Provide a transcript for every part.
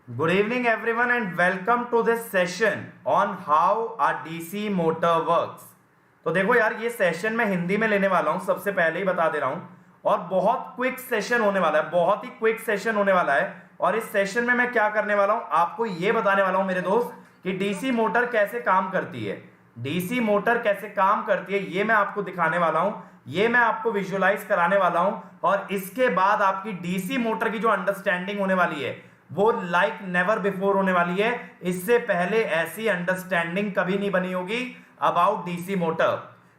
Good evening, everyone, and welcome to this session on how a DC motor works. तो देखो यार, ये session मैं हिंदी में लेने वाला हूं, सबसे पहले ही बता दे रहा हूं, और बहुत क्विक सेशन होने वाला है, बहुत ही क्विक सेशन होने वाला है। और इस सेशन में मैं क्या करने वाला हूं, आपको ये बताने वाला हूं मेरे दोस्त कि डीसी मोटर कैसे काम करती है। डीसी मोटर कैसे काम करती है ये मैं आपको दिखाने वाला हूं, ये मैं आपको विजुअलाइज कराने वाला हूं, और इसके बाद आपकी डीसी मोटर की जो अंडरस्टैंडिंग होने वाली है वो लाइक नेवर बिफोर होने वाली है। इससे पहले ऐसी अंडरस्टैंडिंग कभी नहीं बनी होगी अबाउट डीसी मोटर।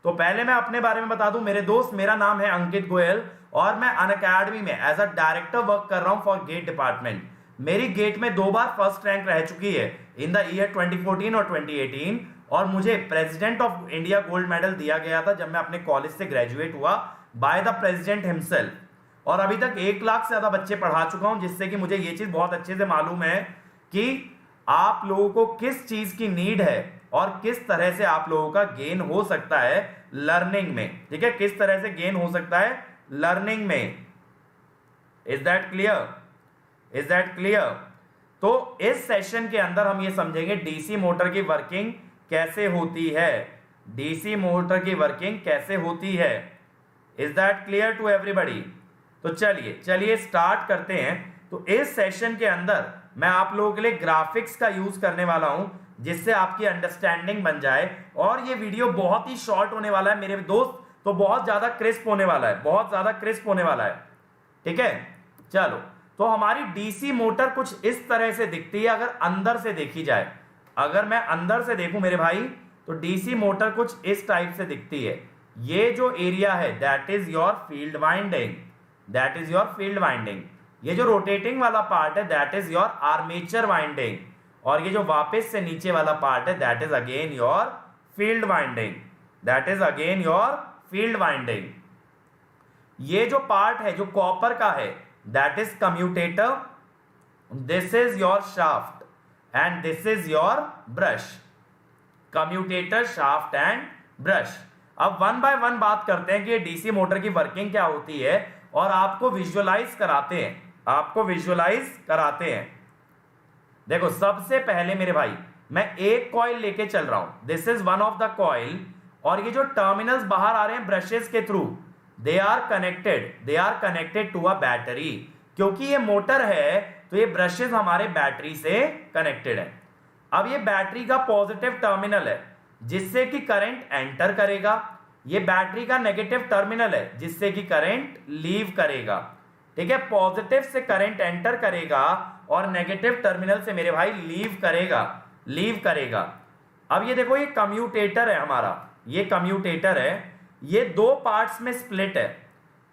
तो पहले मैं अपने बारे में बता दूं मेरे दोस्त, मेरा नाम है अंकित गोयल और मैं अनअकैडमी में एज अ डायरेक्टर वर्क कर रहा हूं फॉर गेट डिपार्टमेंट। मेरी गेट में 2 बार फर्स्ट रैंक रह चुकी है इन द ईयर 2014 और 2018, और मुझे president of India gold medal दिया गया था जब मैं अपने कॉलेज से ग्रेजुएट हुआ बाय द प्रेसिडेंट हिमसेल्फ। और अभी तक 1 लाख से ज्यादा बच्चे पढ़ा चुका हूं, जिससे कि मुझे ये चीज बहुत अच्छे से मालूम है कि आप लोगों को किस चीज की नीड है और किस तरह से आप लोगों का गेन हो सकता है लर्निंग में। ठीक है, किस तरह से गेन हो सकता है लर्निंग में। Is that clear? Is that clear? तो इस सेशन के अंदर हम ये समझेंगे डीसी मोटर की वर्किंग कैसे होती है। डीसी मोटर की वर्किंग कैसे होती है। Is that clear to everybody? तो चलिए स्टार्ट करते हैं। तो इस सेशन के अंदर मैं आप लोगों के लिए ग्राफिक्स का यूज करने वाला हूं, जिससे आपकी अंडरस्टैंडिंग बन जाए। और ये वीडियो बहुत ही शॉर्ट होने वाला है मेरे दोस्त, तो बहुत ज्यादा क्रिस्प होने वाला है, बहुत ज्यादा क्रिस्प होने वाला है। ठीक है, चलो। तो हमारी डीसी मोटर कुछ इस तरह से दिखती है अगर अंदर से देखी जाए। अगर मैं अंदर से देखूं मेरे भाई, तो डीसी मोटर कुछ इस टाइप से दिखती है। ये जो एरिया है that is your field winding, that is your field winding. ये जो रोटेटिंग वाला पार्ट है that is your armature winding, और ये जो वापस से नीचे वाला पार्ट है that is again your field winding, that is again your field winding. ये जो पार्ट है जो कॉपर का है that is commutator, this is your shaft and this is your brush. Commutator, shaft and brush. अब one by one बात करते हैं कि ये डीसी मोटर की वर्किंग क्या होती है, और आपको विजुअलाइज कराते हैं, आपको विजुअलाइज कराते हैं। देखो, सबसे पहले मेरे भाई मैं एक कॉइल लेके चल रहा हूं, this is one of the coil, और ये जो टर्मिनल्स बाहर आ रहे हैं ब्रशेस के through, they are connected to a battery. क्योंकि ये मोटर है तो ये ब्रशेस हमारे बैटरी से कनेक्टेड है। अब ये बैटरी का पॉजिटिव टर्मिनल है जिससे कि करंट एंटर करेगा, ये बैटरी का नेगेटिव टर्मिनल है जिससे कि करंट लीव करेगा। ठीक है, पॉजिटिव से करंट एंटर करेगा और नेगेटिव टर्मिनल से मेरे भाई लीव करेगा। अब ये देखो, ये कम्यूटेटर है हमारा, ये कम्यूटेटर है, ये 2 पार्ट्स में स्प्लिट है।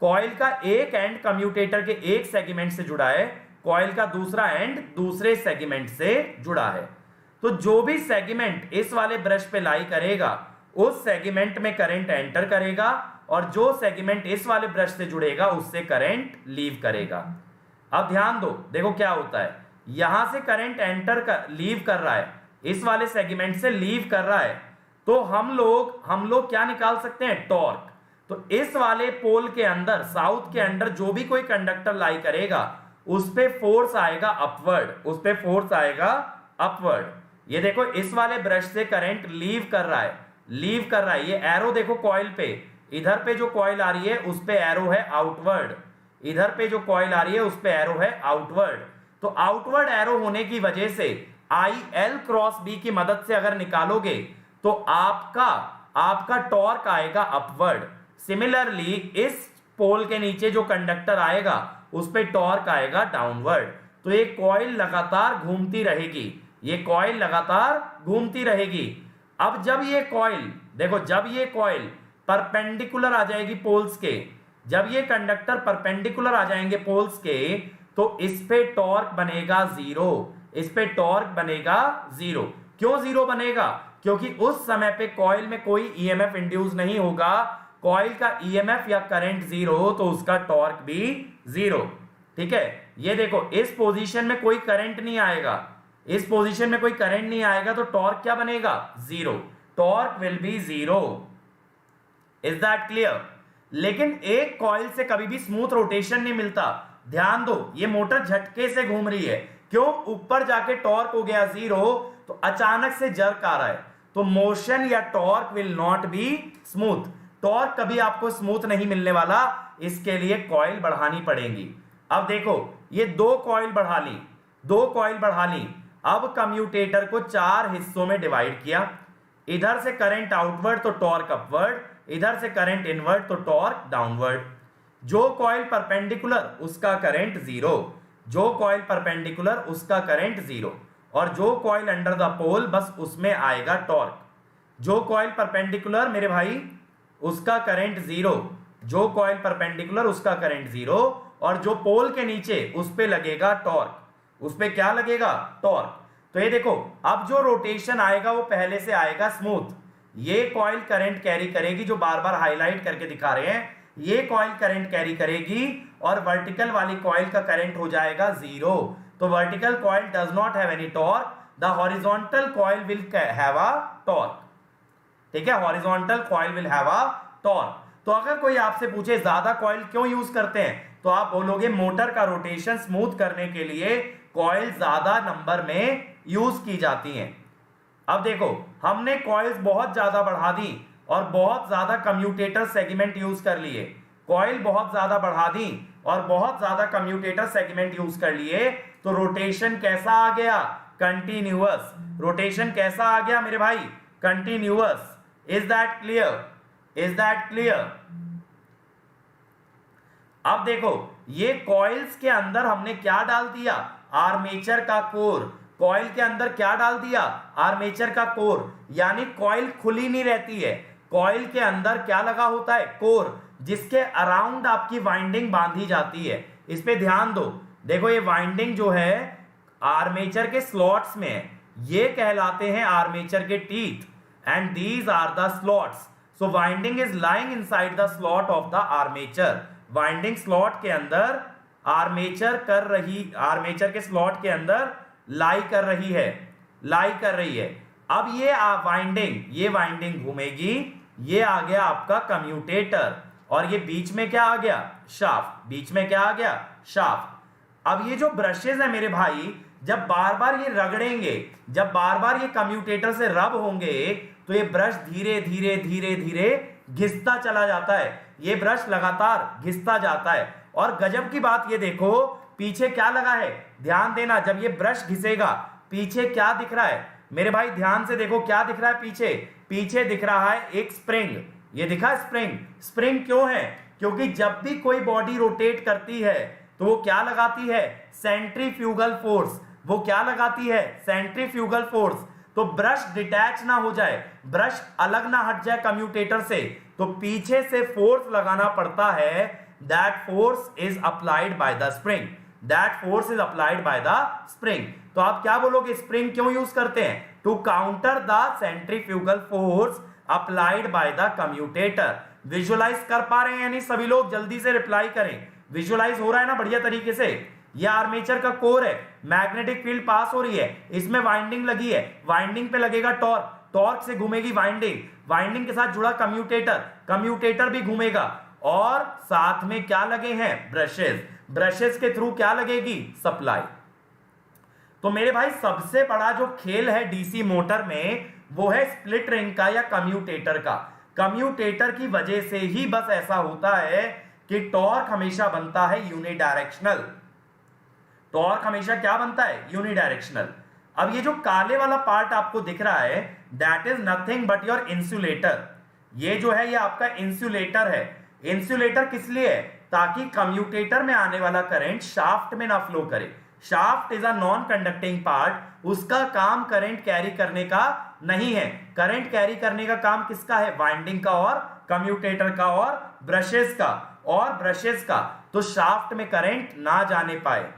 कॉइल का एक एंड कम्यूटेटर के एक सेगमेंट से जुड़ा है, कॉइल का दूसरा एंड दूसरे सेगमेंट से जुड़ा है। तो जो भी सेगमेंट इस वाले ब्रश पे लाई करेगा उस सेगमेंट में करंट एंटर करेगा, और जो सेगमेंट इस वाले ब्रश से जुड़ेगा उससे करंट लीव करेगा। अब ध्यान दो, देखो क्या होता है, यहां से करंट लीव कर रहा है, इस वाले सेगमेंट से लीव कर रहा है, तो हम लोग क्या निकाल सकते हैं, टॉर्क। तो इस वाले पोल के अंदर, साउथ के अंदर जो भी कोई कंडक्टर लाई करेगा उस पे फोर्स आएगा अपवर्ड, उस पे फोर्स आएगा अपवर्ड। ये देखो, इस वाले ब्रश से करंट लीव कर रहा है, ये एरो देखो कॉइल पे, इधर पे जो कॉइल आ रही है उस पे एरो है आउटवर्ड, इधर पे जो कॉइल आ रही है उस पे एरो है आउटवर्ड। तो आउटवर्ड एरो होने की वजह से आई एल क्रॉस बी की मदद से अगर निकालोगे तो आपका टॉर्क आएगा अपवर्ड। सिमिलरली इस पोल के नीचे जो कंडक्टर आएगा उस पे टॉर्क आएगा डाउनवर्ड। तो ये कॉइल लगातार घूमती रहेगी, ये कॉइल लगातार घूमती रहेगी। अब जब ये कॉइल, देखो, जब ये कॉइल परपेंडिकुलर आ जाएगी पोल्स के, जब ये कंडक्टर परपेंडिकुलर आ जाएंगे पोल्स के, तो इस पे टॉर्क बनेगा जीरो, इस पे टॉर्क बनेगा जीरो। क्यों जीरो बनेगा? क्योंकि उस समय पे कॉइल में कोई ईएमएफ इंड्यूस नहीं होगा। कॉइल का ईएमएफ या करंट जीरो हो तो उसका टॉर्क भी जीरो। ठीक है, ये देखो, इस पोजीशन में कोई करंट नहीं आएगा, इस पोजीशन में कोई करंट नहीं आएगा, तो टॉर्क क्या बनेगा, zero. Torque will be zero. Is that clear? लेकिन एक कॉइल से कभी भी स्मूथ रोटेशन नहीं मिलता। ध्यान दो, ये मोटर झटके से घूम रही है, क्यों? ऊपर जाके टॉर्क हो गया 0, तो अचानक से जर्क आ रहा है, तो मोशन या torque will not be smooth. Torque कभी आपको स्मूथ नहीं मिलने वाला, इसके लिए कॉइल बढ़ानी पड़ेगी। अब देखो, ये 2 कॉइल बढ़ा ली, 2 कॉइल बढ़ा ली। अब कम्यूटेटर को 4 हिस्सों में डिवाइड किया। इधर से करंट आउटवर्ड तो टॉर्क अपवर्ड, इधर से करंट इनवर्ड तो टॉर्क डाउनवर्ड। जो कॉइल परपेंडिकुलर उसका करंट 0, जो कॉइल परपेंडिकुलर उसका करंट 0, और जो कॉइल अंडर द पोल बस उसमें आएगा टॉर्क। जो कॉइल परपेंडिकुलर मेरे भाई उसका करंट 0, जो कॉइल परपेंडिकुलर उसका करंट 0, और जो पोल के नीचे उस पे लगेगा टॉर्क, उस पे क्या लगेगा? टॉर्क। तो ये देखो, अब जो रोटेशन आएगा वो पहले से आएगा स्मूथ। ये कॉइल करंट कैरी करेगी, जो बार बार हाईलाइट करके दिखा रहे हैं, ये कॉइल करंट कैरी करेगी, और वर्टिकल वाली कॉइल का करंट हो जाएगा 0। तो vertical coil does not have any torque, the horizontal coil will have a torque. ठीक है, horizontal coil will have a torque. तो अगर कोई आपसे पूछे ज्यादा कॉइल क्यों यूज करते हैं, तो आप बोलोगे मोटर का रोटेशन स्मूथ करने के लिए कॉइल ज्यादा नंबर में यूज की जाती हैं। अब देखो, हमने कॉइल्स बहुत ज्यादा बढ़ा दी और बहुत ज्यादा कम्यूटेटर सेगमेंट यूज कर लिए। कॉइल बहुत ज्यादा बढ़ा दी और बहुत ज्यादा कम्यूटेटर सेगमेंट यूज कर लिए, तो रोटेशन कैसा आ गया? कंटिन्यूअस। रोटेशन कैसा आ गया मेरे भाई? Continuous. Is that clear? Is that clear? अब देखो, ये कॉइल्स के अंदर हमने क्या डाल दिया? आर्मेचर का कोर। कॉइल के अंदर क्या डाल दिया? आर्मेचर का कोर। यानी कॉइल खुली नहीं रहती है, कॉइल के अंदर क्या लगा होता है? कोर, जिसके अराउंड आपकी वाइंडिंग बांधी जाती है। इस पे ध्यान दो। देखो, ये वाइंडिंग जो है आर्मेचर के स्लॉट्स में है, ये कहलाते हैं आर्मेचर के teeth, and these are the slots. So winding is lying inside the slot of the armature. Winding slot के अंदर आर्मेचर आर्मेचर के स्लॉट के अंदर लाई कर रही है। अब ये वाइंडिंग घूमेगी, ये आ गया आपका कम्यूटेटर, और ये बीच में क्या आ गया? शाफ्ट। बीच में क्या आ गया? शाफ्ट। अब ये जो ब्रशेस है मेरे भाई, जब बार बार ये रगड़ेंगे, जब बार बार ये कम्यूटेटर से रब होंगे, तो ये ब्रश धीरे धीरे धीरे धीरे घिसता चला जाता है। ये ब्रश लगातार घिसता जाता है। और गजब की बात ये देखो, पीछे क्या लगा है? ध्यान देना, जब ये ब्रश घिसेगा पीछे क्या दिख रहा है मेरे भाई? ध्यान से देखो, क्या दिख रहा है पीछे? पीछे दिख रहा है एक स्प्रिंग। ये दिखा स्प्रिंग? स्प्रिंग क्यों है? क्योंकि जब भी कोई बॉडी रोटेट करती है तो वो क्या लगाती है? Centrifugal force. वो क्या लगाती है? Centrifugal force. तो ब्रश डिटैच ना हो जाए, ब्रश अलग ना हट जाए कम्यूटेटर से, तो पीछे से फोर्स लगाना पड़ता है। That force is applied by the spring. That force is applied by the spring. तो आप क्या बोलोगे? स्प्रिंग क्यों यूज करते हैं? To counter the centrifugal force applied by the commutator. Visualise कर पा रहे हैं यानी सभी लोग? जल्दी से रिप्लाई करें। विजुअलाइज हो रहा है ना बढ़िया तरीके से? यह आर्मेचर का कोर है, मैग्नेटिक फील्ड पास हो रही है, इसमें वाइंडिंग लगी है, वाइंडिंग पे लगेगा टॉर्क, टॉर्क से घूमेगी वाइंडिंग, वाइंडिंग के साथ जुड़ा कम्यूटेटर, कम्यूटेटर भी घूमेगा, और साथ में क्या लगे हैं? ब्रशेस। ब्रशेस के थ्रू क्या लगेगी? सप्लाई। तो मेरे भाई, सबसे बड़ा जो खेल है डीसी मोटर में, वो है स्प्लिट रिंग का या कम्यूटेटर का। कम्यूटेटर की वजह से ही बस ऐसा होता है कि टॉर्क हमेशा बनता है यूनिडायरेक्शनल। टॉर्क हमेशा क्या बनता है? यूनिडायरेक्शनल। अब ये जो काले वाला पार्ट आपको दिख रहा है, that is nothing but your insulator. ये जो है, ये आपका इंसुलेटर है। इंसुलेटर किस लिए है? ताकि कम्यूटेटर में आने वाला करंट शाफ्ट में ना फ्लो करे। Shaft is a non conducting part, उसका काम करंट कैरी करने का नहीं है। करंट कैरी करने का काम किसका है? वाइंडिंग का और कम्यूटेटर का और ब्रशेस का। तो शाफ्ट में करंट ना जाने पाए।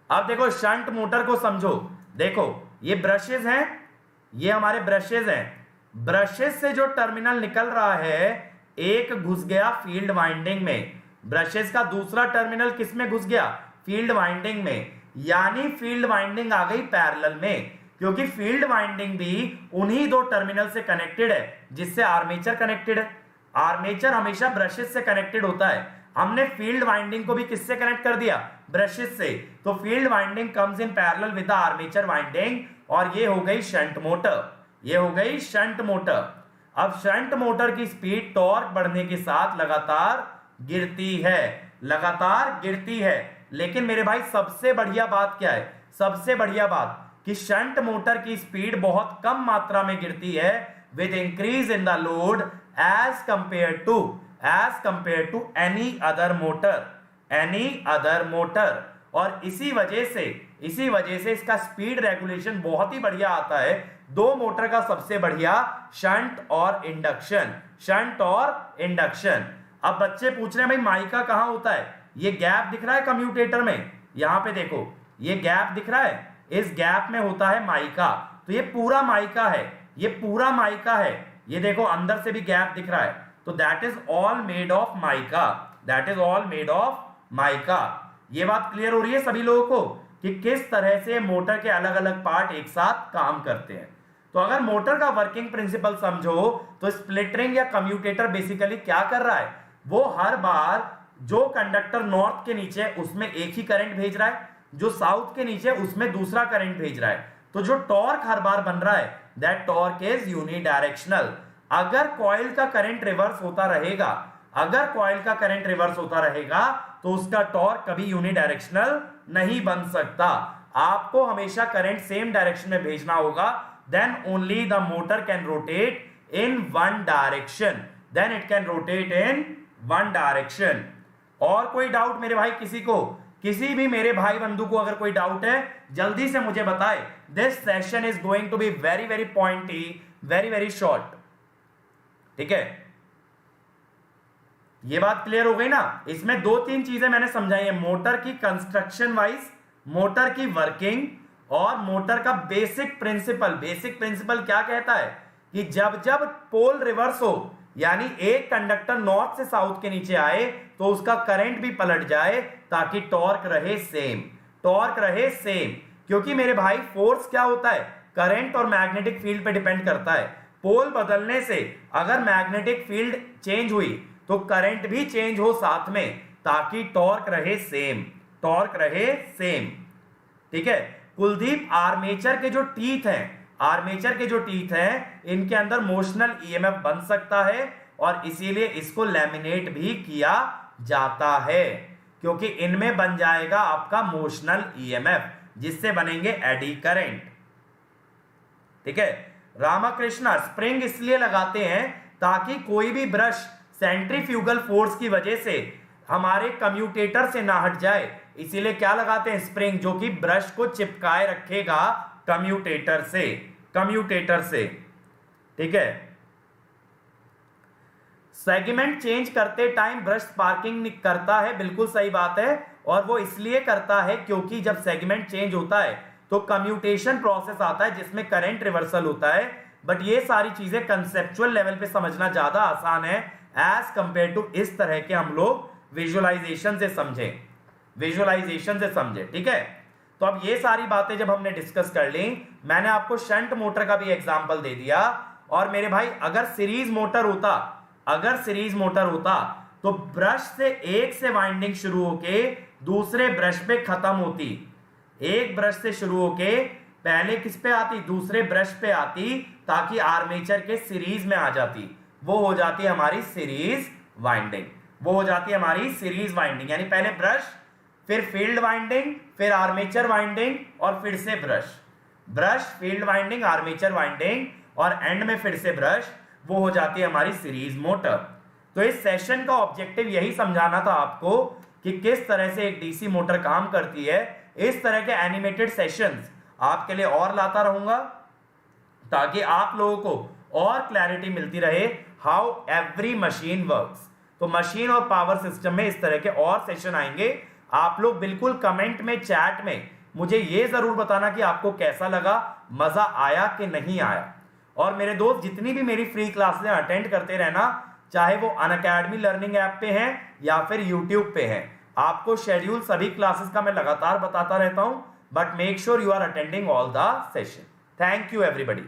अब देखो, शंट मोटर को समझो। देखो, ये ब्रशेस हैं, ये हमारे ब्रशेस हैं। ब्रशेस से जो टर्मिनल निकल रहा है, एक घुस गया फील्ड वाइंडिंग में, ब्रशेस का दूसरा टर्मिनल किस में घुस गया? फील्ड वाइंडिंग में। यानी फील्ड वाइंडिंग आ गई पैरेलल में, क्योंकि फील्ड वाइंडिंग भी उन्हीं दो टर्मिनल से कनेक्टेड है जिससे आर्मेचर कनेक्टेड है। आर्मेचर हमेशा ब्रशेस से कनेक्टेड होता है। हमने फील्ड वाइंडिंग को भी किससे कनेक्ट कर दिया, ब्रशेस से। तो field winding comes in parallel with the armature winding, और ये हो गई शंट मोटर, ये हो गई शंट मोटर। अब शंट मोटर की स्पीड टॉर्क बढ़ने के साथ लगातार गिरती है, लगातार गिरती है। लेकिन मेरे भाई सबसे बढ़िया बात क्या है, सबसे बढ़िया बात कि शंट मोटर की स्पीड बहुत कम मात्रा में गिरती है with increase in the load as compare to any other motor. और इसी वजह से इसका स्पीड रेगुलेशन बहुत ही बढ़िया आता है। दो मोटर का सबसे बढ़िया शंट और इंडक्शन, शंट और इंडक्शन। अब बच्चे पूछ रहे हैं भाई माइका कहां होता है, ये गैप दिख रहा है कम्यूटेटर में, यहां पे देखो ये गैप दिख रहा है, इस गैप में होता है माइका। तो ये पूरा माइका है, ये पूरा माइका है, ये देखो अंदर से भी गैप दिख रहा है। तो that is all made of mica, that is all made of mica. ये बात क्लियर हो रही है सभी लोगों को कि किस तरह से मोटर के अलग अलग पार्ट एक साथ काम करते हैं। तो अगर मोटर का वर्किंग प्रिंसिपल समझो तो स्प्लिटरिंग या कम्यूटेटर बेसिकली क्या कर रहा है, वो हर बार जो कंडक्टर नॉर्थ के नीचे उसमें एक ही करंट भेज रहा है, जो साउथ के नीचे उसमें दूसरा करंट भेज रहा है। तो जो टॉर्क हर बार बन रहा है दैट टॉर्क इज यूनिडायरेक्शनल। अगर कॉइल का करंट रिवर्स होता रहेगा, अगर कॉइल का करंट रिवर्स होता रहेगा तो उसका टॉर्क कभी यूनिडायरेक्शनल नहीं बन सकता। आपको हमेशा करंट सेम डायरेक्शन में भेजना होगा, then only the motor can rotate in one direction, then it can rotate in one direction. और कोई डाउट मेरे भाई किसी को, किसी भी मेरे भाई बंधु को अगर कोई डाउट है जल्दी से मुझे बताए। This session is going to be very very pointy, very very short, ठीक है। ये बात क्लियर हो गई ना। इसमें दो तीन चीजें मैंने समझाई है, मोटर की कंस्ट्रक्शन वाइज, मोटर की वर्किंग और मोटर का बेसिक प्रिंसिपल। बेसिक प्रिंसिपल क्या कहता है कि जब जब पोल रिवर्स हो, यानी एक कंडक्टर नॉर्थ से साउथ के नीचे आए तो उसका करंट भी पलट जाए ताकि टॉर्क रहे सेम, टॉर्क रहे सेम। क्योंकि मेरे भाई फोर्स क्या होता है, करंट और मैग्नेटिक फील्ड पे डिपेंड करता है। पोल बदलने से अगर मैग्नेटिक फील्ड चेंज हुई तो करंट भी चेंज हो साथ में, ताकि टॉर्क रहे सेम, टॉर्क रहे सेम, ठीक है। कुलदीप, आर्मेचर के जो टीथ हैं, आर्मेचर के जो टीथ हैं इनके अंदर मोशनल ईएमएफ बन सकता है और इसीलिए इसको लैमिनेट भी किया जाता है, क्योंकि इनमें बन जाएगा आपका मोशनल ईएमएफ जिससे बनेंगे एडी करंट, ठीक है। रामकृष्ण, स्प्रिंग इसलिए लगाते हैं ताकि कोई भी ब्रश सेंट्रीफ्यूगल फोर्स की वजह से हमारे कम्यूटेटर से ना हट जाए, इसीलिए क्या लगाते हैं, स्प्रिंग, जो कि ब्रश को चिपकाए रखेगा कम्यूटेटर से, कम्यूटेटर से, ठीक है। सेगमेंट चेंज करते टाइम ब्रश स्पार्किंग करता है, बिल्कुल सही बात है। और वो इसलिए करता है क्योंकि जब सेगमेंट चेंज होता है तो कम्यूटेशन प्रोसेस आता है जिसमें करंट रिवर्सल होता है। बट ये सारी चीजें कंसेप्चुअल लेवल पे समझना ज्यादा आसान है एज कंपेयर टू इस तरह के हम लोग विजुअलाइजेशन से समझें, विजुअलाइजेशन से समझें, ठीक है। तो अब ये सारी बातें जब हमने डिस्कस कर ली, मैंने आपको शंट मोटर का भी एग्जांपल दे दिया। और मेरे भाई अगर सीरीज मोटर होता, अगर सीरीज मोटर होता तो ब्रश से एक से वाइंडिंग शुरू होके दूसरे ब्रश पे खत्म होती, एक ब्रश से शुरू होके पहले किस पे आती, दूसरे ब्रश पे आती, ताकि आर्मेचर के सीरीज में आ जाती। वो हो जाती है हमारी सीरीज वाइंडिंग, वो हो जाती है हमारी सीरीज वाइंडिंग। यानी पहले ब्रश, फिर फील्ड वाइंडिंग, फिर आर्मेचर वाइंडिंग और फिर से brush, brush, field winding, armature winding और एंड में फिर से ब्रश, वो हो जाती है हमारी सीरीज मोटर। तो इस सेशन का ऑब्जेक्टिव यही समझाना था आपको कि किस तरह से एक डीसी मोटर काम करती है। इस तरह के एनिमेटेड सेशंस आपके लिए और लाता रहूंगा ताकि आप लोगों को और क्लैरिटी मिलती रहे हाउ एवरी मशीन वर्क्स। तो मशीन और पावर सिस्टम में इस तरह के और सेशन आएंगे। आप लोग बिल्कुल कमेंट में, चैट में मुझे ये जरूर बताना कि आपको कैसा लगा, मजा आया कि नहीं आया। और मेरे दोस्त जितनी भी मेरी फ्री क्लासें अटेंड करते रहना, चाहे वो अनअकैडमी लर्निंग ऐप पे हैं या फिर यूट्यूब पे हैं। आपको शेड्यूल सभी क्लासेस का मैं लगातार बताता रहता हूं, but make sure you are attending all the session. Thank you everybody.